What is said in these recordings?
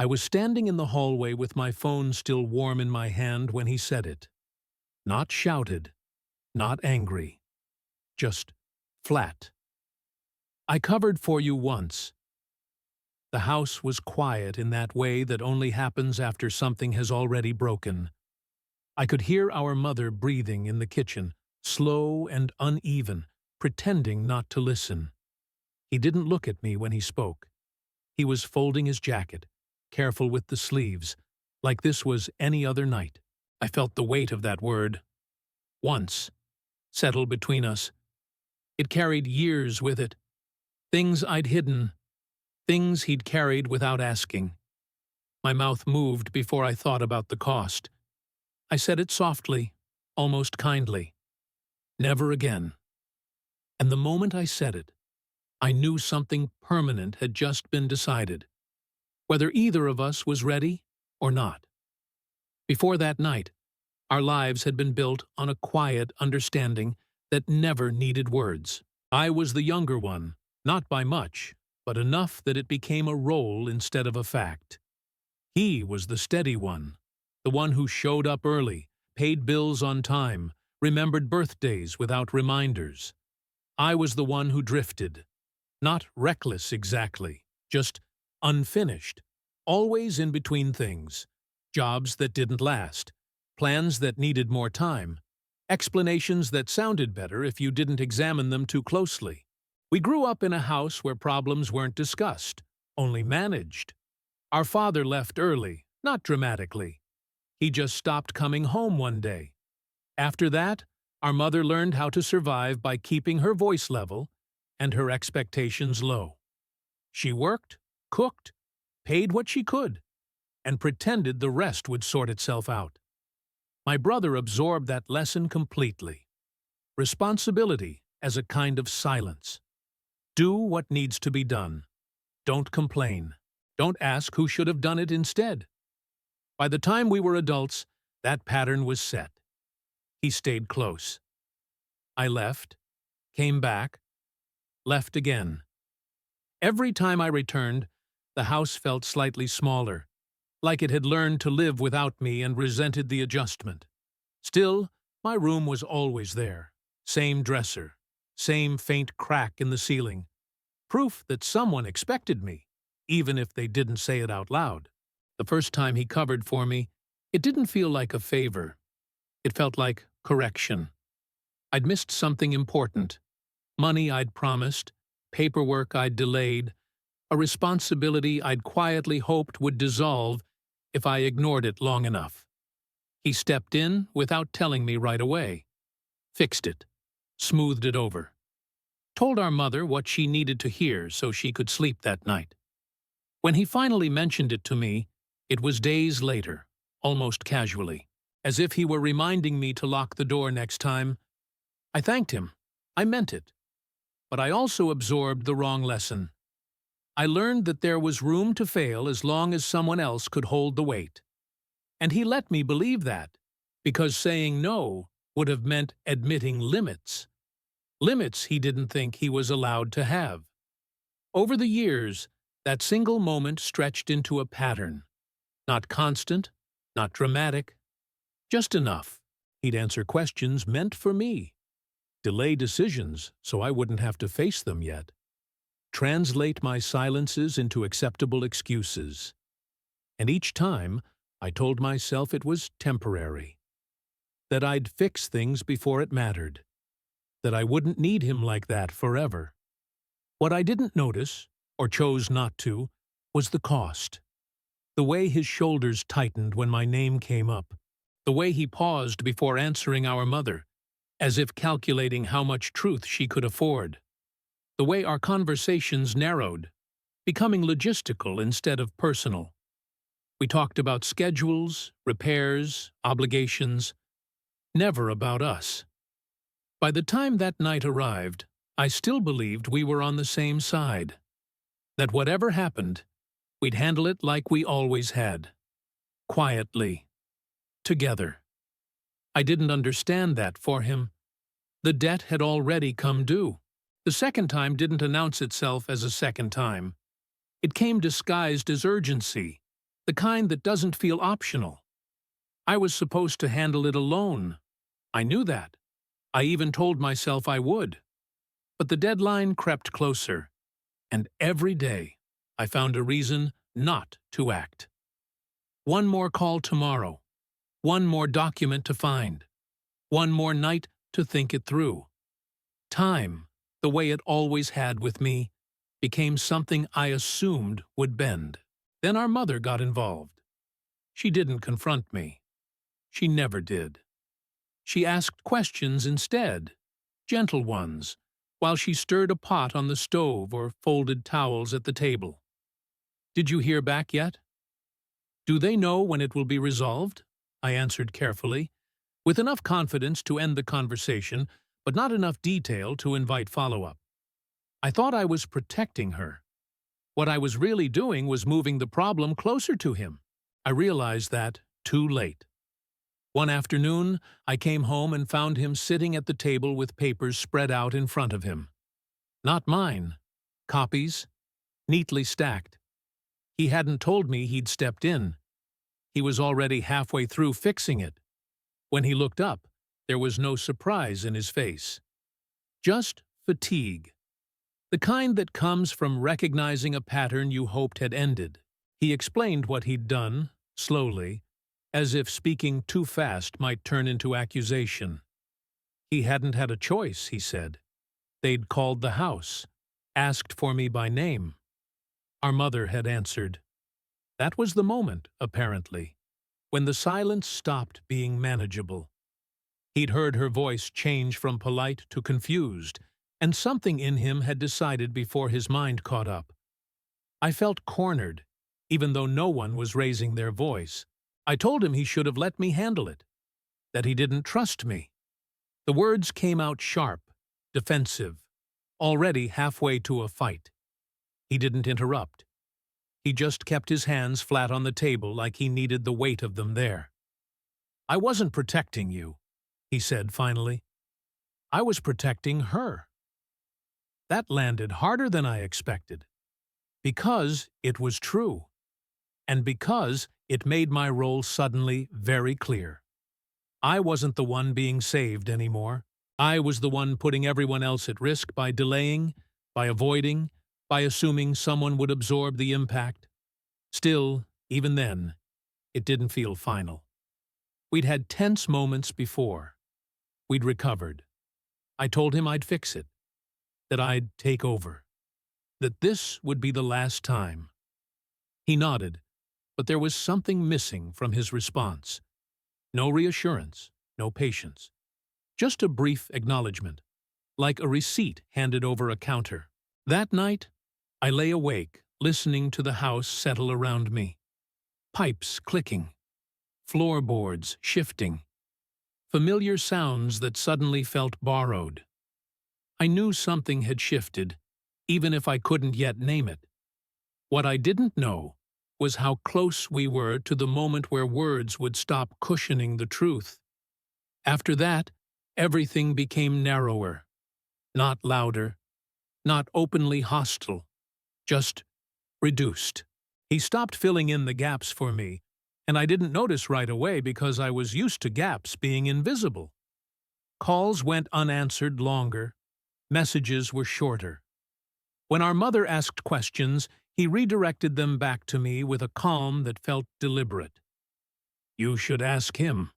I was standing in the hallway with my phone still warm in my hand when he said it. Not shouted, not angry, just flat. I covered for you once. The house was quiet in that way that only happens after something has already broken. I could hear our mother breathing in the kitchen, slow and uneven, pretending not to listen. He didn't look at me when he spoke. He was folding his jacket, careful with the sleeves, like this was any other night. I felt the weight of that word. Once. Settle between us. It carried years with it. Things I'd hidden. Things he'd carried without asking. My mouth moved before I thought about the cost. I said it softly, almost kindly. Never again. And the moment I said it, I knew something permanent had just been decided, whether either of us was ready or not. Before that night, our lives had been built on a quiet understanding that never needed words. I was the younger one, not by much, but enough that it became a role instead of a fact. He was the steady one, the one who showed up early, paid bills on time, remembered birthdays without reminders. I was the one who drifted. Not reckless exactly, just unfinished, always in between things. Jobs that didn't last, plans that needed more time, explanations that sounded better if you didn't examine them too closely. We grew up in a house where problems weren't discussed, only managed. Our father left early, not dramatically. He just stopped coming home one day. After that, our mother learned how to survive by keeping her voice level and her expectations low. She worked, cooked, paid what she could, and pretended the rest would sort itself out. My brother absorbed that lesson completely. Responsibility as a kind of silence. Do what needs to be done. Don't complain. Don't ask who should have done it instead. By the time we were adults, that pattern was set. He stayed close. I left, came back, left again. Every time I returned, the house felt slightly smaller, like it had learned to live without me and resented the adjustment. Still, my room was always there. Same dresser, same faint crack in the ceiling. Proof that someone expected me, even if they didn't say it out loud. The first time he covered for me, it didn't feel like a favor. It felt like correction. I'd missed something important. Money I'd promised, paperwork I'd delayed, a responsibility I'd quietly hoped would dissolve if I ignored it long enough. He stepped in without telling me right away. Fixed it. Smoothed it over. Told our mother what she needed to hear so she could sleep that night. When he finally mentioned it to me, it was days later, almost casually, as if he were reminding me to lock the door next time. I thanked him. I meant it. But I also absorbed the wrong lesson. I learned that there was room to fail as long as someone else could hold the weight. And he let me believe that, because saying no would have meant admitting limits. Limits he didn't think he was allowed to have. Over the years, that single moment stretched into a pattern. Not constant, not dramatic, just enough. He'd answer questions meant for me. Delay decisions so I wouldn't have to face them yet. Translate my silences into acceptable excuses. And each time, I told myself it was temporary. That I'd fix things before it mattered. That I wouldn't need him like that forever. What I didn't notice, or chose not to, was the cost. The way his shoulders tightened when my name came up. The way he paused before answering our mother, as if calculating how much truth she could afford. The way our conversations narrowed, becoming logistical instead of personal. We talked about schedules, repairs, obligations, never about us. By the time that night arrived, I still believed we were on the same side. That whatever happened, we'd handle it like we always had. Quietly. Together. I didn't understand that for him. The debt had already come due. The second time didn't announce itself as a second time. It came disguised as urgency, the kind that doesn't feel optional. I was supposed to handle it alone. I knew that. I even told myself I would. But the deadline crept closer, and every day I found a reason not to act. One more call tomorrow, one more document to find, one more night to think it through. Time, the way it always had with me, became something I assumed would bend. Then our mother got involved. She didn't confront me. She never did. She asked questions instead, gentle ones, while she stirred a pot on the stove or folded towels at the table. "Did you hear back yet?" "Do they know when it will be resolved?" I answered carefully, with enough confidence to end the conversation, but not enough detail to invite follow-up. I thought I was protecting her. What I was really doing was moving the problem closer to him. I realized that too late. One afternoon, I came home and found him sitting at the table with papers spread out in front of him. Not mine. Copies, neatly stacked. He hadn't told me he'd stepped in. He was already halfway through fixing it. When he looked up, there was no surprise in his face. Just fatigue. The kind that comes from recognizing a pattern you hoped had ended. He explained what he'd done, slowly, as if speaking too fast might turn into accusation. He hadn't had a choice, he said. They'd called the house, asked for me by name. Our mother had answered. That was the moment, apparently, when the silence stopped being manageable. He'd heard her voice change from polite to confused, and something in him had decided before his mind caught up. I felt cornered, even though no one was raising their voice. I told him he should have let me handle it, that he didn't trust me. The words came out sharp, defensive, already halfway to a fight. He didn't interrupt. He just kept his hands flat on the table like he needed the weight of them there. "I wasn't protecting you," he said finally. "I was protecting her." That landed harder than I expected. Because it was true. And because it made my role suddenly very clear. I wasn't the one being saved anymore. I was the one putting everyone else at risk by delaying, by avoiding, by assuming someone would absorb the impact. Still, even then, it didn't feel final. We'd had tense moments before. We'd recovered. I told him I'd fix it, that I'd take over, that this would be the last time. He nodded, but there was something missing from his response. No reassurance, no patience. Just a brief acknowledgement, like a receipt handed over a counter. That night, I lay awake, listening to the house settle around me. Pipes clicking, floorboards shifting, familiar sounds that suddenly felt borrowed. I knew something had shifted, even if I couldn't yet name it. What I didn't know was how close we were to the moment where words would stop cushioning the truth. After that, everything became narrower, not louder, not openly hostile, just reduced. He stopped filling in the gaps for me, and I didn't notice right away because I was used to gaps being invisible. Calls went unanswered longer, messages were shorter. When our mother asked questions, he redirected them back to me with a calm that felt deliberate. "You should ask him.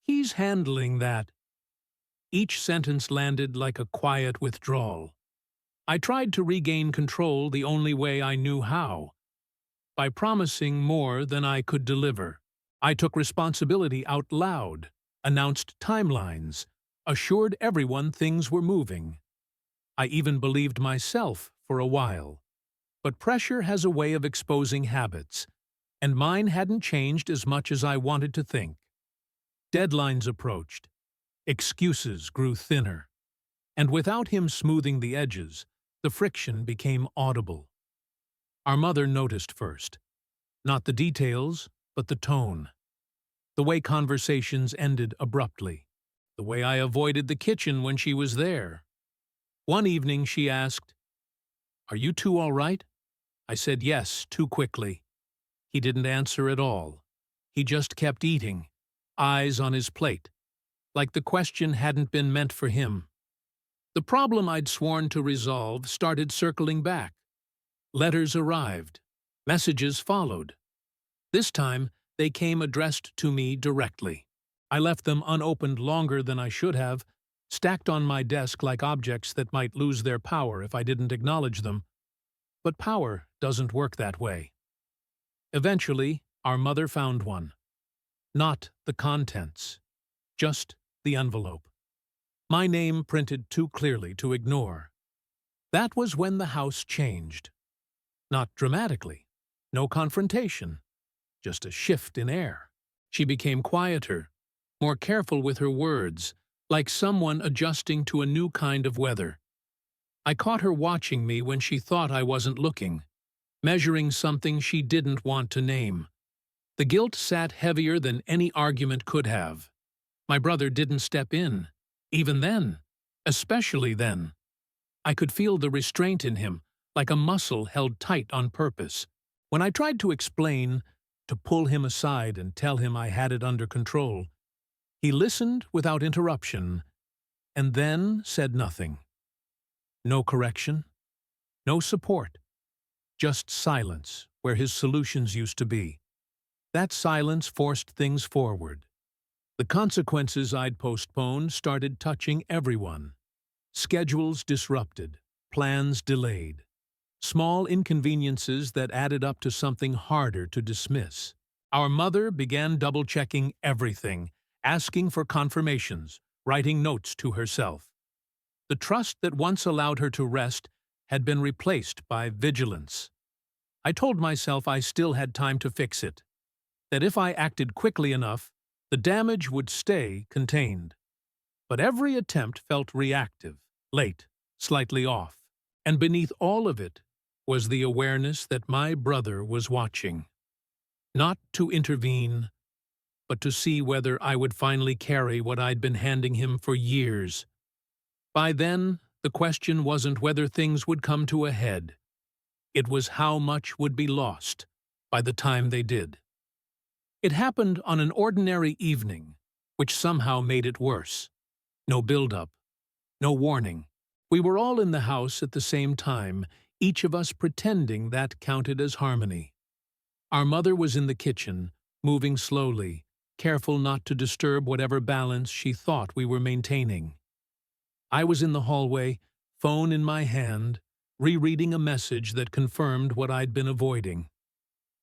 He's handling that." Each sentence landed like a quiet withdrawal. I tried to regain control the only way I knew how, by promising more than I could deliver. I took responsibility out loud, announced timelines, assured everyone things were moving. I even believed myself for a while. But pressure has a way of exposing habits, and mine hadn't changed as much as I wanted to think. Deadlines approached. Excuses grew thinner. And without him smoothing the edges, the friction became audible. Our mother noticed first. Not the details, but the tone. The way conversations ended abruptly. The way I avoided the kitchen when she was there. One evening she asked, "Are you two all right?" I said yes, too quickly. He didn't answer at all. He just kept eating, eyes on his plate, like the question hadn't been meant for him. The problem I'd sworn to resolve started circling back. Letters arrived. Messages followed. This time, they came addressed to me directly. I left them unopened longer than I should have, stacked on my desk like objects that might lose their power if I didn't acknowledge them. But power doesn't work that way. Eventually, our mother found one. Not the contents, just the envelope. My name printed too clearly to ignore. That was when the house changed. Not dramatically, no confrontation, just a shift in air. She became quieter, more careful with her words, like someone adjusting to a new kind of weather. I caught her watching me when she thought I wasn't looking, measuring something she didn't want to name. The guilt sat heavier than any argument could have. My brother didn't step in, even then, especially then. I could feel the restraint in him, like a muscle held tight on purpose. When I tried to explain, to pull him aside and tell him I had it under control, he listened without interruption, and then said nothing. No correction, no support, just silence where his solutions used to be. That silence forced things forward. The consequences I'd postponed started touching everyone. Schedules disrupted, plans delayed. Small inconveniences that added up to something harder to dismiss. Our mother began double-checking everything, asking for confirmations, writing notes to herself. The trust that once allowed her to rest had been replaced by vigilance. I told myself I still had time to fix it, that if I acted quickly enough, the damage would stay contained. But every attempt felt reactive, late, slightly off, and beneath all of it was the awareness that my brother was watching. Not to intervene, but to see whether I would finally carry what I'd been handing him for years. By then, the question wasn't whether things would come to a head. It was how much would be lost by the time they did. It happened on an ordinary evening, which somehow made it worse. No build-up, no warning. We were all in the house at the same time, each of us pretending that counted as harmony. Our mother was in the kitchen, moving slowly, careful not to disturb whatever balance she thought we were maintaining. I was in the hallway, phone in my hand, rereading a message that confirmed what I'd been avoiding.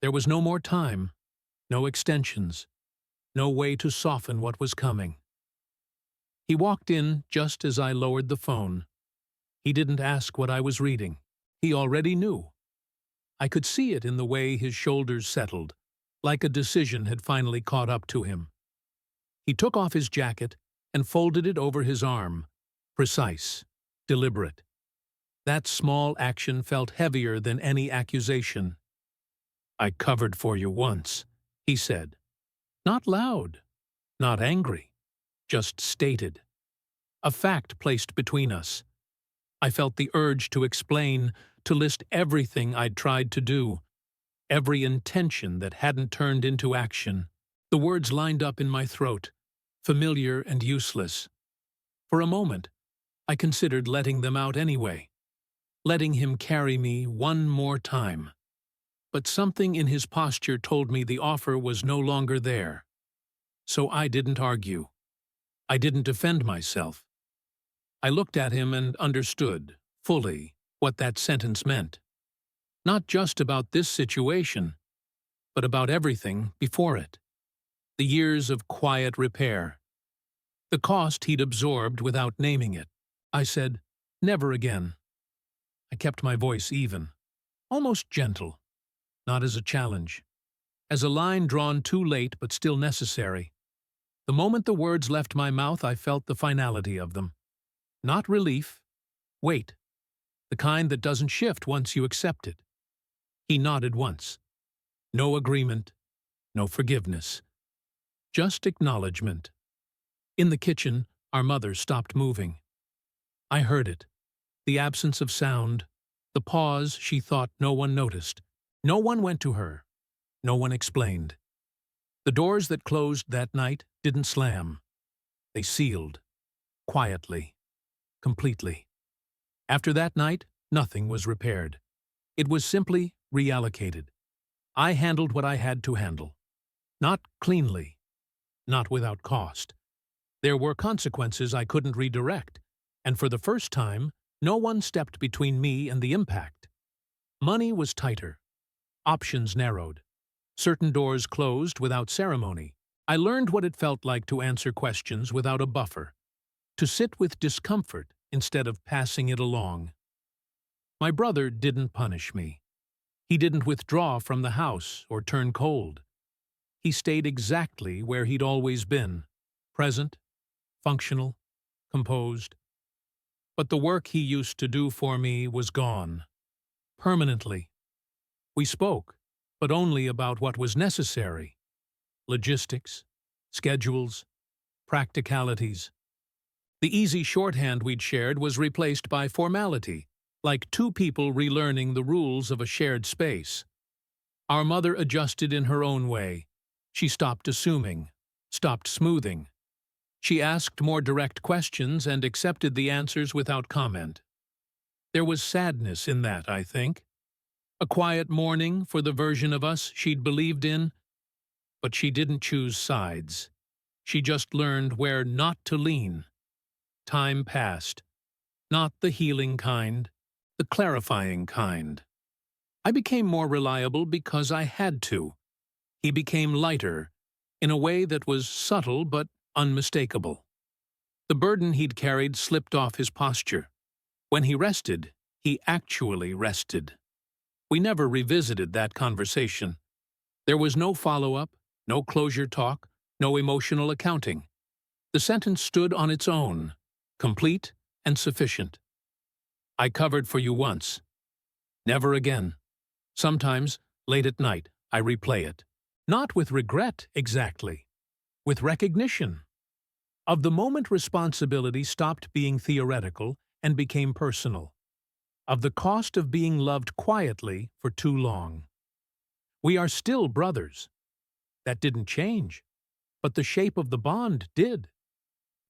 There was no more time, no extensions, no way to soften what was coming. He walked in just as I lowered the phone. He didn't ask what I was reading. He already knew. I could see it in the way his shoulders settled, like a decision had finally caught up to him. He took off his jacket and folded it over his arm, precise, deliberate. That small action felt heavier than any accusation. "I covered for you once," he said. Not loud, not angry, just stated. A fact placed between us. I felt the urge to explain, to list everything I'd tried to do, every intention that hadn't turned into action. The words lined up in my throat, familiar and useless. For a moment, I considered letting them out anyway, letting him carry me one more time. But something in his posture told me the offer was no longer there. So I didn't argue. I didn't defend myself. I looked at him and understood, fully, what that sentence meant. Not just about this situation, but about everything before it. The years of quiet repair. The cost he'd absorbed without naming it. I said, "Never again." I kept my voice even, almost gentle, not as a challenge, as a line drawn too late but still necessary. The moment the words left my mouth, I felt the finality of them. Not relief, weight, the kind that doesn't shift once you accept it. He nodded once. No agreement, no forgiveness. Just acknowledgement. In the kitchen, our mother stopped moving. I heard it. The absence of sound, the pause she thought no one noticed. No one went to her. No one explained. The doors that closed that night didn't slam. They sealed. Quietly. Completely. After that night, nothing was repaired. It was simply reallocated. I handled what I had to handle. Not cleanly. Not without cost. There were consequences I couldn't redirect, and for the first time, no one stepped between me and the impact. Money was tighter. Options narrowed. Certain doors closed without ceremony. I learned what it felt like to answer questions without a buffer, to sit with discomfort instead of passing it along. My brother didn't punish me. He didn't withdraw from the house or turn cold. He stayed exactly where he'd always been, present, functional, composed. But the work he used to do for me was gone. Permanently. We spoke, but only about what was necessary. Logistics, schedules, practicalities. The easy shorthand we'd shared was replaced by formality, like two people relearning the rules of a shared space. Our mother adjusted in her own way. She stopped assuming, stopped smoothing. She asked more direct questions and accepted the answers without comment. There was sadness in that, I think. A quiet mourning for the version of us she'd believed in, but she didn't choose sides. She just learned where not to lean. Time passed. Not the healing kind, the clarifying kind. I became more reliable because I had to. He became lighter, in a way that was subtle but unmistakable. The burden he'd carried slipped off his posture. When he rested, he actually rested. We never revisited that conversation. There was no follow-up, no closure talk, no emotional accounting. The sentence stood on its own, complete and sufficient. I covered for you once. Never again. Sometimes, late at night, I replay it. Not with regret, exactly. With recognition. Of the moment responsibility stopped being theoretical and became personal. Of the cost of being loved quietly for too long. We are still brothers. That didn't change. But the shape of the bond did.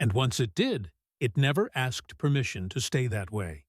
And once it did, it never asked permission to stay that way.